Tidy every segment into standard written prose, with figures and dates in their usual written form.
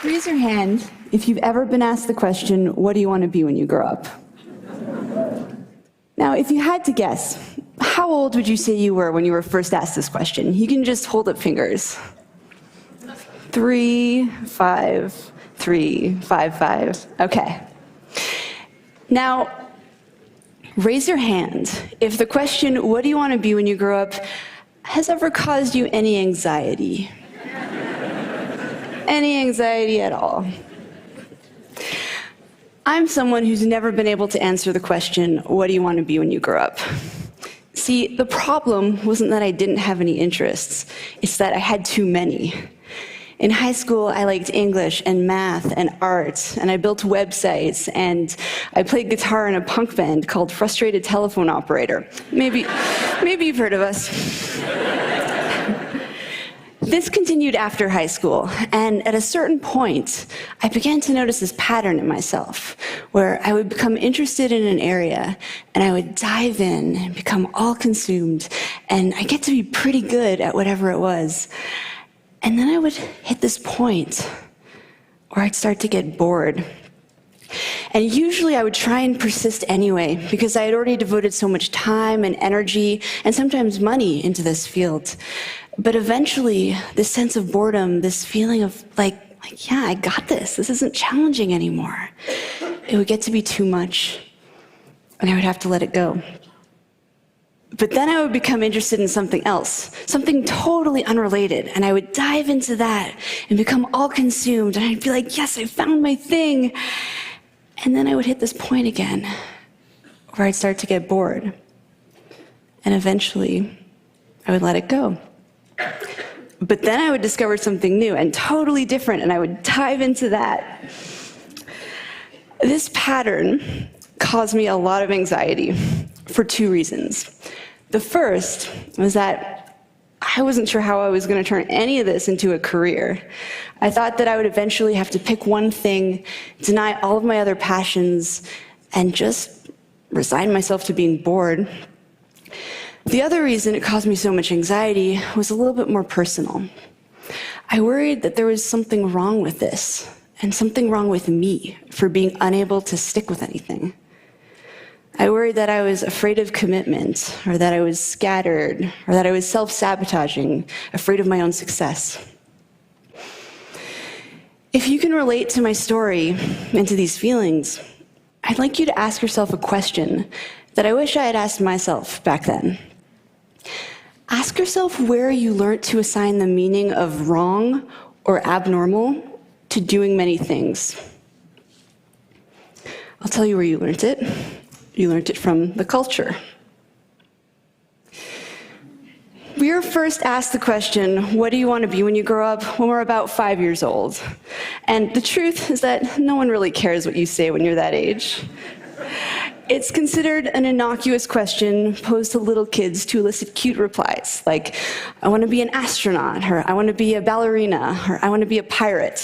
Raise your hand if you've ever been asked the question, what do you want to be when you grow up? Now, if you had to guess, how old would you say you were when you were first asked this question? You can just hold up fingers. 3, 5, 3, 5, 5. Okay. Now, raise your hand if the question, what do you want to be when you grow up, has ever caused you any anxiety? Any anxiety at all? I'm someone who's never been able to answer the question, what do you want to be when you grow up? See, the problem wasn't that I didn't have any interests, it's that I had too many. In high school, I liked English and math and art, and I built websites, and I played guitar in a punk band called Frustrated Telephone Operator. Maybe you've heard of us. This continued after high school, and at a certain point, I began to notice this pattern in myself, where I would become interested in an area, and I would dive in and become all consumed, and I get to be pretty good at whatever it was. And then I would hit this point where I'd start to get bored. And usually I would try and persist anyway, because I had already devoted so much time and energy, and sometimes money, into this field. But eventually, this sense of boredom, this feeling of yeah, I got this. This isn't challenging anymore. It would get to be too much, and I would have to let it go. But then I would become interested in something else, something totally unrelated, and I would dive into that and become all consumed, and I'd be like, yes, I found my thing. And then I would hit this point again, where I'd start to get bored. And eventually, I would let it go. But then I would discover something new and totally different, and I would dive into that. This pattern caused me a lot of anxiety for 2 reasons. The first was that I wasn't sure how I was going to turn any of this into a career. I thought that I would eventually have to pick one thing, deny all of my other passions, and just resign myself to being bored. The other reason it caused me so much anxiety was a little bit more personal. I worried that there was something wrong with this, and something wrong with me for being unable to stick with anything. I worried that I was afraid of commitment, or that I was scattered, or that I was self-sabotaging, afraid of my own success. If you can relate to my story and to these feelings, I'd like you to ask yourself a question that I wish I had asked myself back then. Ask yourself where you learned to assign the meaning of wrong or abnormal to doing many things. I'll tell you where you learned it. You learned it from the culture. We are first asked the question, what do you want to be when you grow up, when we're about 5 years old. And the truth is that no one really cares what you say when you're that age. It's considered an innocuous question posed to little kids to elicit cute replies, like, I want to be an astronaut, or I want to be a ballerina, or I want to be a pirate.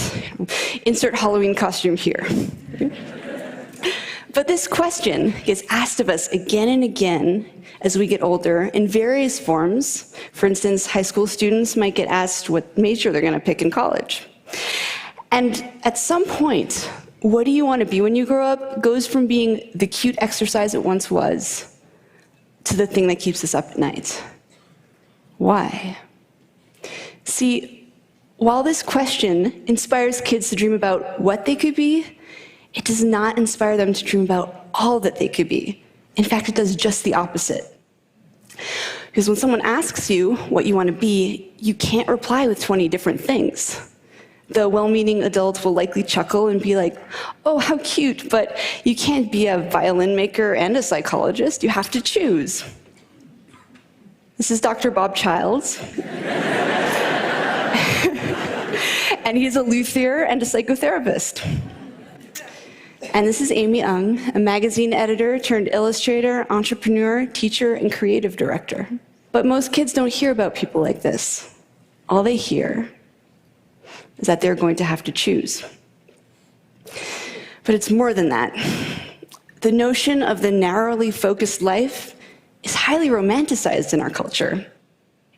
Insert Halloween costume here. But this question gets asked of us again and again as we get older in various forms. For instance, high school students might get asked what major they're going to pick in college. And at some point, what do you want to be when you grow up goes from being the cute exercise it once was to the thing that keeps us up at night. Why? See, while this question inspires kids to dream about what they could be, it does not inspire them to dream about all that they could be. In fact, it does just the opposite. Because when someone asks you what you want to be, you can't reply with 20 different things. The well-meaning adult will likely chuckle and be like, oh, how cute, but you can't be a violin maker and a psychologist. You have to choose. This is Dr. Bob Childs. And he's a luthier and a psychotherapist. And this is Amy Ung, a magazine editor turned illustrator, entrepreneur, teacher, and creative director. But most kids don't hear about people like this. All they hear is that they're going to have to choose. But it's more than that. The notion of the narrowly focused life is highly romanticized in our culture.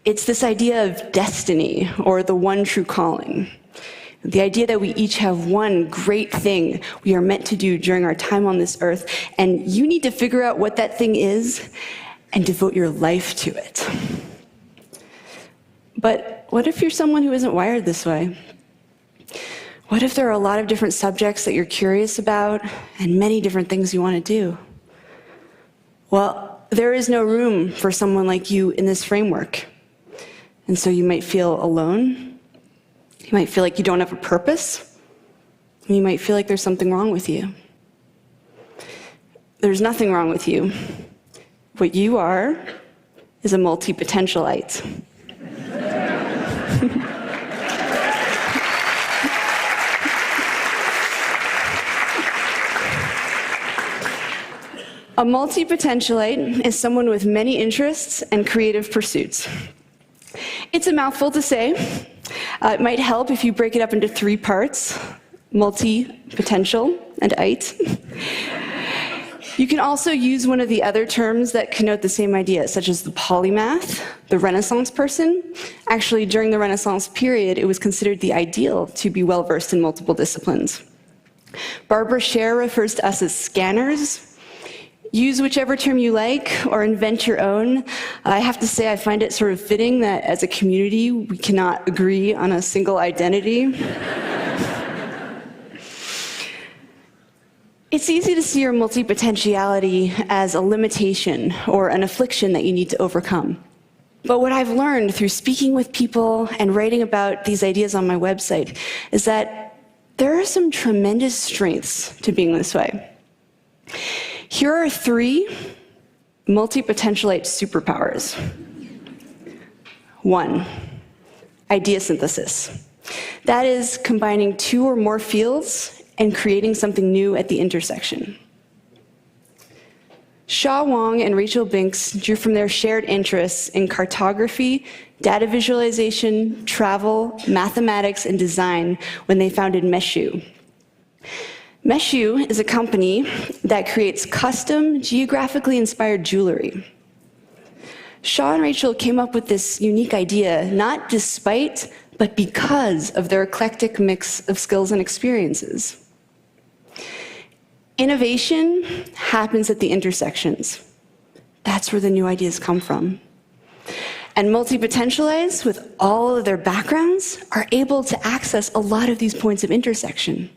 It's this idea of destiny, or the one true calling. The idea that we each have one great thing we are meant to do during our time on this earth, and you need to figure out what that thing is and devote your life to it. But what if you're someone who isn't wired this way? What if there are a lot of different subjects that you're curious about and many different things you want to do? Well, there is no room for someone like you in this framework. And so you might feel alone. You might feel like you don't have a purpose. And you might feel like there's something wrong with you. There's nothing wrong with you. What you are is a multi-potentialite. A multi-potentialite is someone with many interests and creative pursuits. It's a mouthful to say. It might help if you break it up into 3 parts: multi-potential and ite. You can also use one of the other terms that connote the same idea, such as the polymath, the Renaissance person. Actually, during the Renaissance period, it was considered the ideal to be well-versed in multiple disciplines. Barbara Scher refers to us as scanners. Use whichever term you like, or invent your own. I have to say, I find it sort of fitting that as a community, we cannot agree on a single identity. It's easy to see your multi-potentiality as a limitation or an affliction that you need to overcome. But what I've learned through speaking with people and writing about these ideas on my website is that there are some tremendous strengths to being this way. Here are 3 multi-potentialite superpowers. 1, idea synthesis. That is combining 2 or more fields and creating something new at the intersection. Shaw Wong and Rachel Binks drew from their shared interests in cartography, data visualization, travel, mathematics, and design when they founded Meshu. Meshu is a company that creates custom, geographically inspired jewelry. Shaw and Rachel came up with this unique idea, not despite, but because of their eclectic mix of skills and experiences. Innovation happens at the intersections. That's where the new ideas come from. And multi-potentialites, with all of their backgrounds, are able to access a lot of these points of intersection.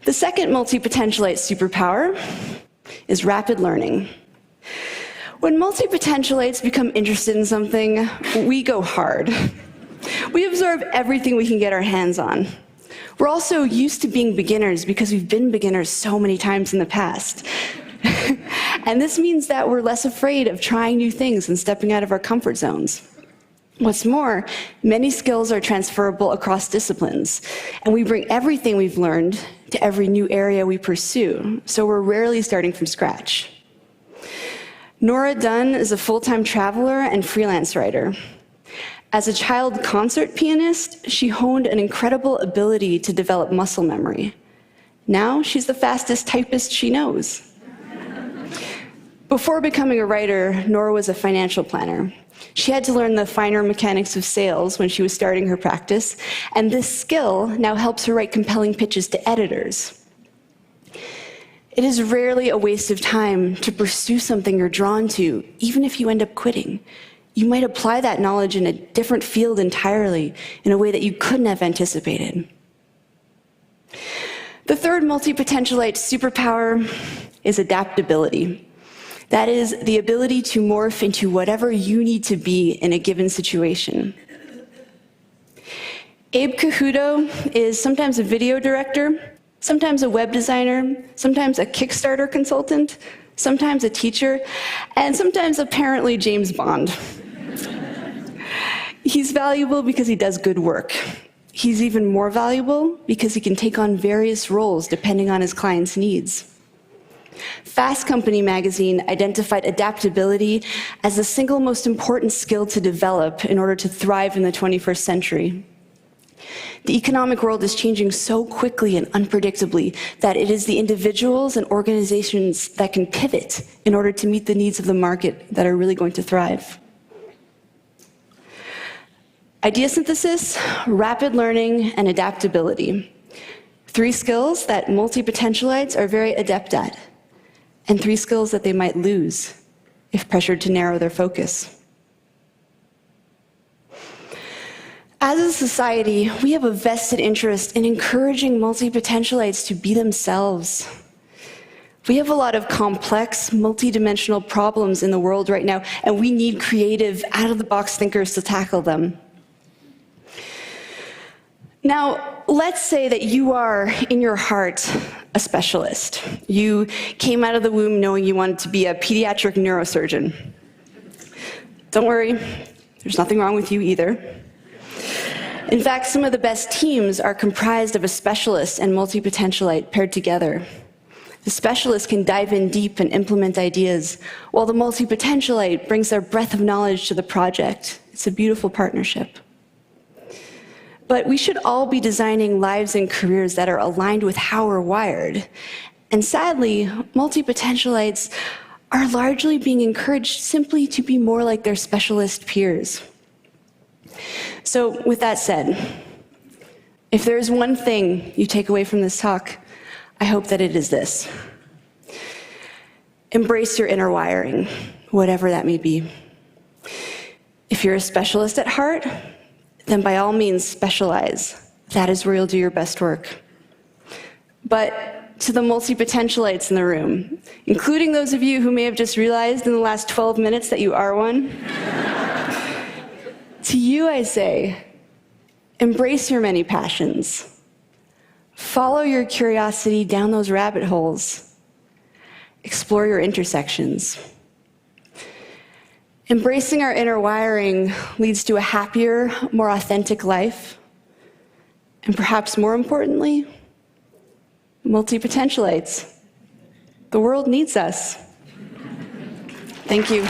The second multi-potentialite superpower is rapid learning. When multi-potentialites become interested in something, we go hard. We absorb everything we can get our hands on. We're also used to being beginners because we've been beginners so many times in the past. And this means that we're less afraid of trying new things and stepping out of our comfort zones. What's more, many skills are transferable across disciplines, and we bring everything we've learned to every new area we pursue, so we're rarely starting from scratch. Nora Dunn is a full-time traveler and freelance writer. As a child concert pianist, she honed an incredible ability to develop muscle memory. Now she's the fastest typist she knows. Before becoming a writer, Nora was a financial planner. She had to learn the finer mechanics of sales when she was starting her practice, and this skill now helps her write compelling pitches to editors. It is rarely a waste of time to pursue something you're drawn to, even if you end up quitting. You might apply that knowledge in a different field entirely, in a way that you couldn't have anticipated. The third multi-potentialite superpower is adaptability. That is the ability to morph into whatever you need to be in a given situation. Abe Cahuto is sometimes a video director, sometimes a web designer, sometimes a Kickstarter consultant, sometimes a teacher, and sometimes apparently James Bond. He's valuable because he does good work. He's even more valuable because he can take on various roles depending on his client's needs. Fast Company magazine identified adaptability as the single most important skill to develop in order to thrive in the 21st century. The economic world is changing so quickly and unpredictably that it is the individuals and organizations that can pivot in order to meet the needs of the market that are really going to thrive. Idea synthesis, rapid learning, and adaptability. 3 skills that multi-potentialites are very adept at, and 3 skills that they might lose if pressured to narrow their focus. As a society, we have a vested interest in encouraging multi-potentialites to be themselves. We have a lot of complex, multi-dimensional problems in the world right now, and we need creative, out-of-the-box thinkers to tackle them. Now, let's say that you are, in your heart, a specialist. You came out of the womb knowing you wanted to be a pediatric neurosurgeon. Don't worry, there's nothing wrong with you either. In fact, some of the best teams are comprised of a specialist and multi-potentialite paired together. The specialist can dive in deep and implement ideas, while the multi-potentialite brings their breadth of knowledge to the project. It's a beautiful partnership. But we should all be designing lives and careers that are aligned with how we're wired. And sadly, multi-potentialites are largely being encouraged simply to be more like their specialist peers. So with that said, if there is one thing you take away from this talk, I hope that it is this. Embrace your inner wiring, whatever that may be. If you're a specialist at heart, then by all means specialize. That is where you'll do your best work. But to the multi-potentialites in the room, including those of you who may have just realized in the last 12 minutes that you are one, to you I say, embrace your many passions. Follow your curiosity down those rabbit holes. Explore your intersections. Embracing our inner wiring leads to a happier, more authentic life. And perhaps more importantly, multi-potentialites. The world needs us. Thank you.